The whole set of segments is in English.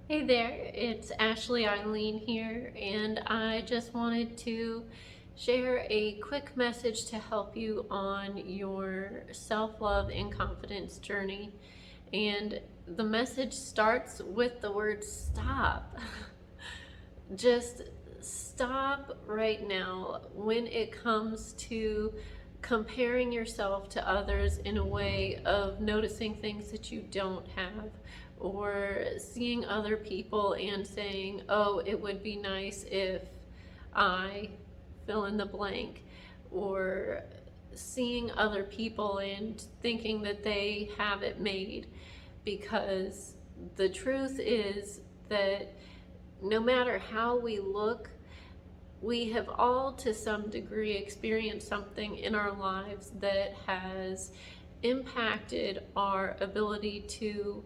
Hey there, it's Ashley Eileen here, and I just wanted to share a quick message to help you on your self-love and confidence journey. And the message starts with the word stop. Just stop right now when it comes to comparing yourself to others in a way of noticing things that you don't have, or seeing other people and saying, oh, it would be nice if I fill in the blank, or seeing other people and thinking that they have it made. Because the truth is that no matter how we look, we have all to some degree experienced something in our lives that has impacted our ability to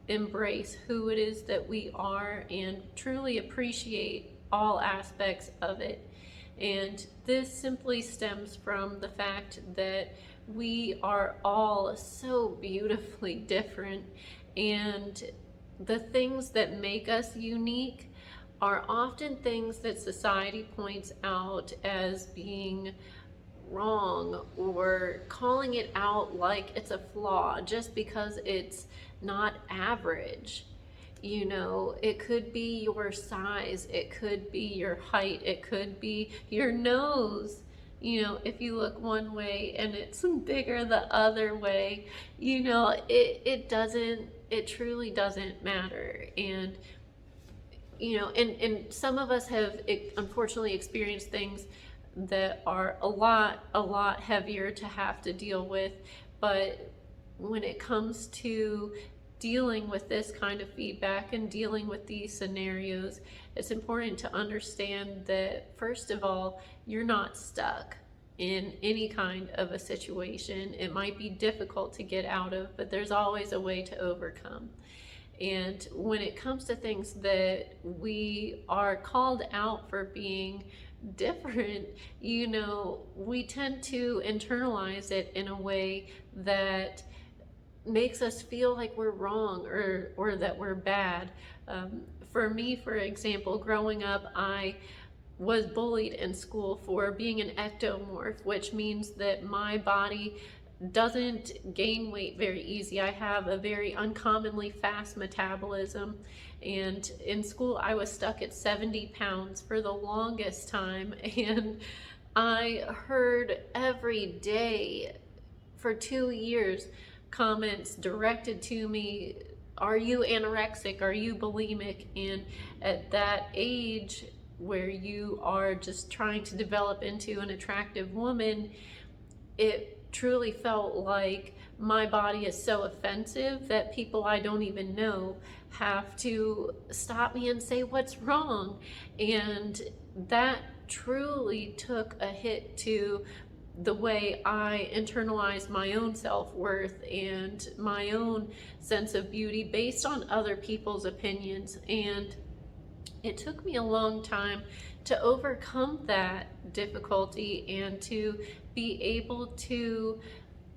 embrace who it is that we are and truly appreciate all aspects of it. And this simply stems from the fact that we are all so beautifully different, and the things that make us unique are often things that society points out as being wrong, or calling it out like it's a flaw just because it's not average. You know, it could be your size, it could be your height, it could be your nose. You know, if you look one way and it's bigger the other way, it truly doesn't matter. And and some of us have unfortunately experienced things that are a lot heavier to have to deal with. But when it comes to dealing with this kind of feedback and dealing with these scenarios, it's important to understand that, first of all, you're not stuck in any kind of a situation. It might be difficult to get out of, but there's always a way to overcome. And when it comes to things that we are called out for being different, we tend to internalize it in a way that makes us feel like we're wrong, or that we're bad. For me, for example, growing up, I was bullied in school for being an ectomorph, which means that my body doesn't gain weight very easy. I have a very uncommonly fast metabolism, and in school I was stuck at 70 pounds for the longest time. And I heard every day for 2 years comments directed to me: are you anorexic? Are you bulimic? And at that age, where you are just trying to develop into an attractive woman, it truly felt like my body is so offensive that people I don't even know have to stop me and say, what's wrong? And that truly took a hit to the way I internalized my own self-worth and my own sense of beauty based on other people's opinions. And it took me a long time to overcome that difficulty and to be able to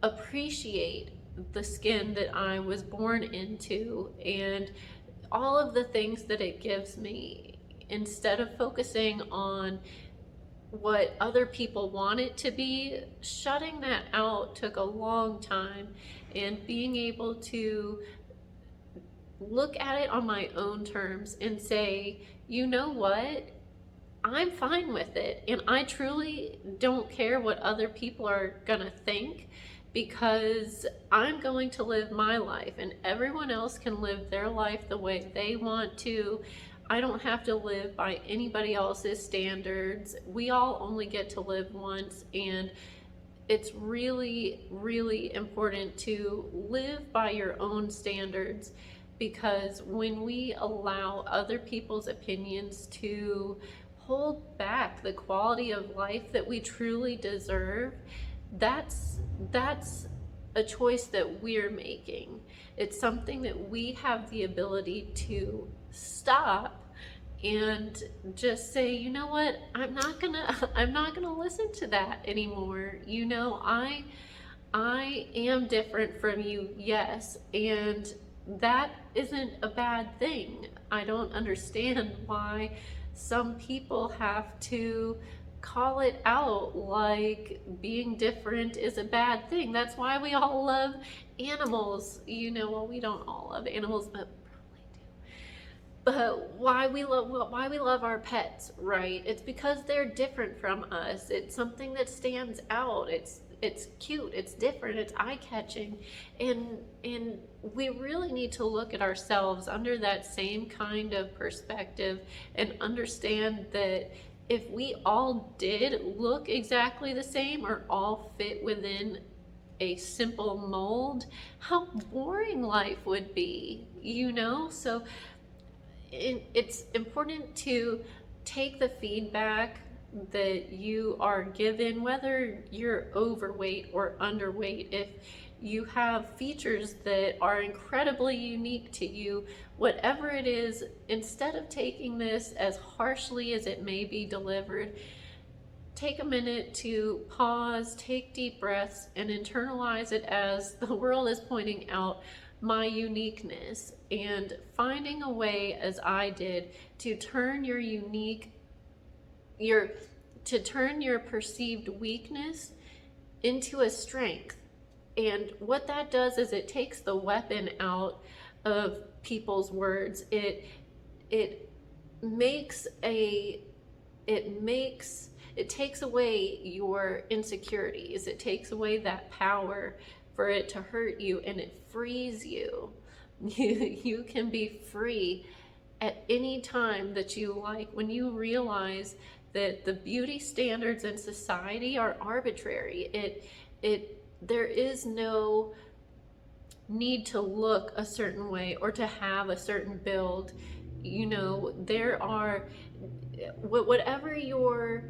appreciate the skin that I was born into and all of the things that it gives me, instead of focusing on what other people want it to be. Shutting that out took a long time, and being able to look at it on my own terms and say, you know what? I'm fine with it, and I truly don't care what other people are gonna think, because I'm going to live my life, and everyone else can live their life the way they want to. I don't have to live by anybody else's standards. We all only get to live once, and it's really, really important to live by your own standards, because when we allow other people's opinions to hold back the quality of life that we truly deserve, that's a choice that we're making. It's something that we have the ability to stop and just say, you know what, I'm not gonna listen to that anymore. I am different from you, yes, and that isn't a bad thing. I don't understand why some people have to call it out like being different is a bad thing. That's why we all love animals. Well, we don't all love animals, but why we love our pets, right? It's because they're different from us. It's something that stands out. It's cute, it's different, it's eye-catching. And we really need to look at ourselves under that same kind of perspective and understand that if we all did look exactly the same or all fit within a simple mold, how boring life would be, So it's important to take the feedback that you are given, whether you're overweight or underweight. If you have features that are incredibly unique to you, whatever it is, instead of taking this as harshly as it may be delivered, take a minute to pause, take deep breaths, and internalize it as the world is pointing out my uniqueness, and finding a way, as I did, to turn your perceived weakness into a strength. And what that does is it takes the weapon out of people's words. It takes away your insecurities. It takes away that power for it to hurt you, and it frees you. You can be free at any time that you like when you realize that the beauty standards in society are arbitrary. There is no need to look a certain way or to have a certain build. There are, whatever your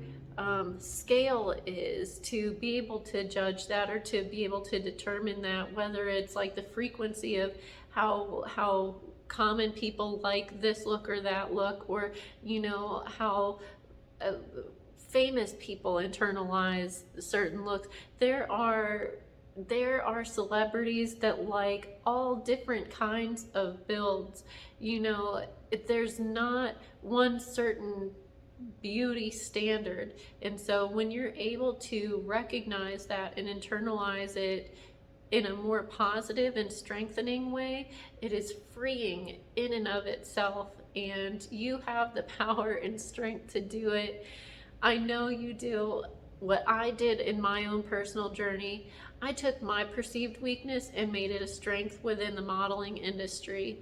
scale is, to be able to judge that or to be able to determine that, whether it's like the frequency of how common people like this look or that look, or how famous people internalize certain looks. There are celebrities that like all different kinds of builds. There's not one certain beauty standard. And so when you're able to recognize that and internalize it in a more positive and strengthening way, it is freeing in and of itself, and you have the power and strength to do it. I know you do. What I did in my own personal journey, I took my perceived weakness and made it a strength within the modeling industry.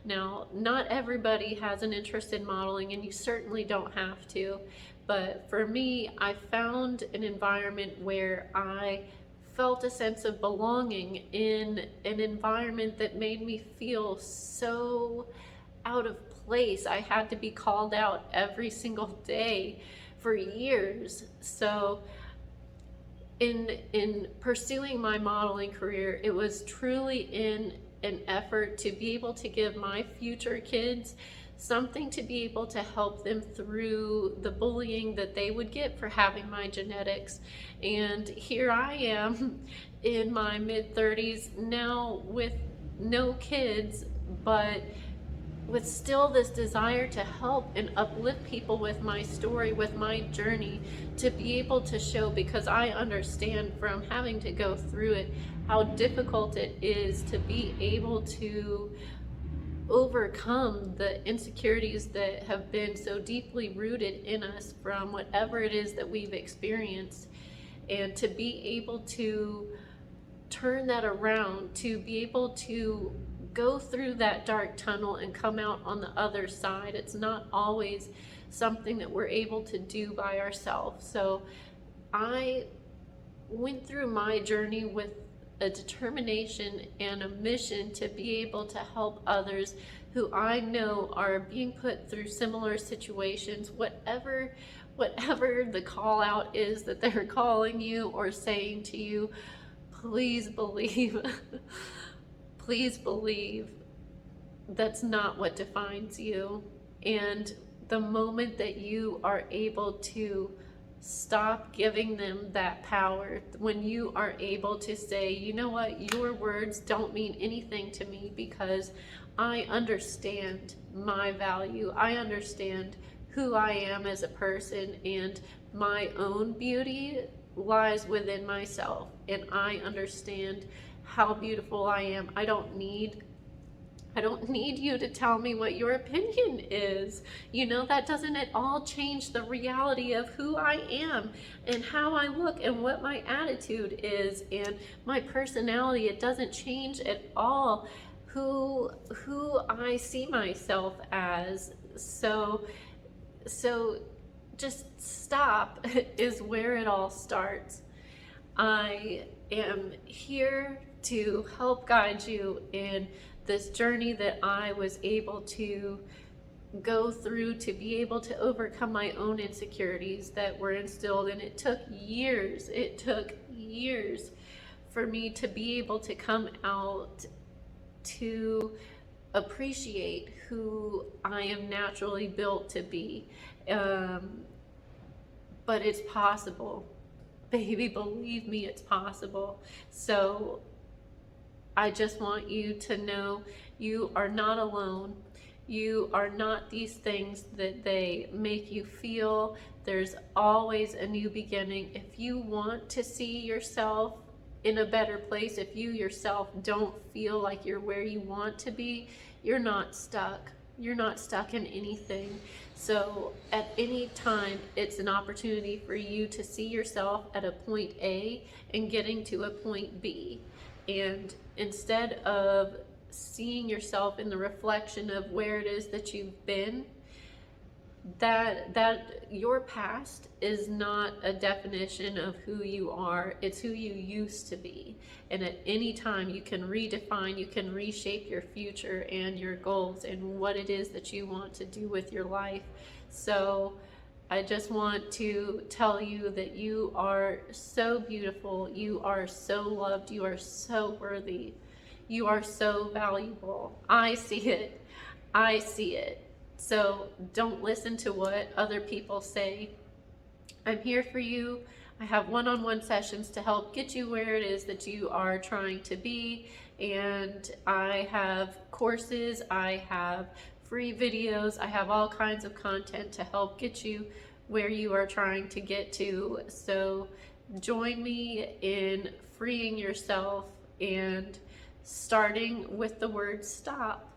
Now, not everybody has an interest in modeling, and you certainly don't have to, but for me, I found an environment where I felt a sense of belonging in an environment that made me feel so out of place. I had to be called out every single day for years. So in pursuing my modeling career, it was truly in an effort to be able to give my future kids something to be able to help them through the bullying that they would get for having my genetics. And here I am in my mid-30s now with no kids, but with still this desire to help and uplift people with my story, with my journey, to be able to show, because I understand from having to go through it how difficult it is to be able to overcome the insecurities that have been so deeply rooted in us from whatever it is that we've experienced, and to be able to turn that around, to be able to go through that dark tunnel and come out on the other side. It's not always something that we're able to do by ourselves. So I went through my journey with a determination and a mission to be able to help others who I know are being put through similar situations, whatever the call out is that they're calling you or saying to you. Please believe please believe that's not what defines you. And the moment that you are able to Stop giving them that power. When you are able to say, you know what, your words don't mean anything to me because I understand my value. I understand who I am as a person, and my own beauty lies within myself, and I understand how beautiful I am. I don't need you to tell me what your opinion is. You know, that doesn't at all change the reality of who I am and how I look and what my attitude is and my personality. It doesn't change at all who I see myself as. So just stop is where it all starts. I am here to help guide you in this journey that I was able to go through to be able to overcome my own insecurities that were instilled. And it took years for me to be able to come out to appreciate who I am naturally built to be. But it's possible. Baby, believe me, it's possible. So I just want you to know you are not alone. You are not these things that they make you feel. There's always a new beginning. If you want to see yourself in a better place, if you yourself don't feel like you're where you want to be, you're not stuck. You're not stuck in anything. So at any time, it's an opportunity for you to see yourself at a point A and getting to a point B. And instead of seeing yourself in the reflection of where it is that you've been, that your past is not a definition of who you are. It's who you used to be. And at any time you can redefine, you can reshape your future and your goals and what it is that you want to do with your life. So I just want to tell you that you are so beautiful, you are so loved, you are so worthy, you are so valuable. I see it. I see it. So don't listen to what other people say. I'm here for you. I have one-on-one sessions to help get you where it is that you are trying to be. And I have courses, I have free videos, I have all kinds of content to help get you where you are trying to get to. So join me in freeing yourself and starting with the word stop.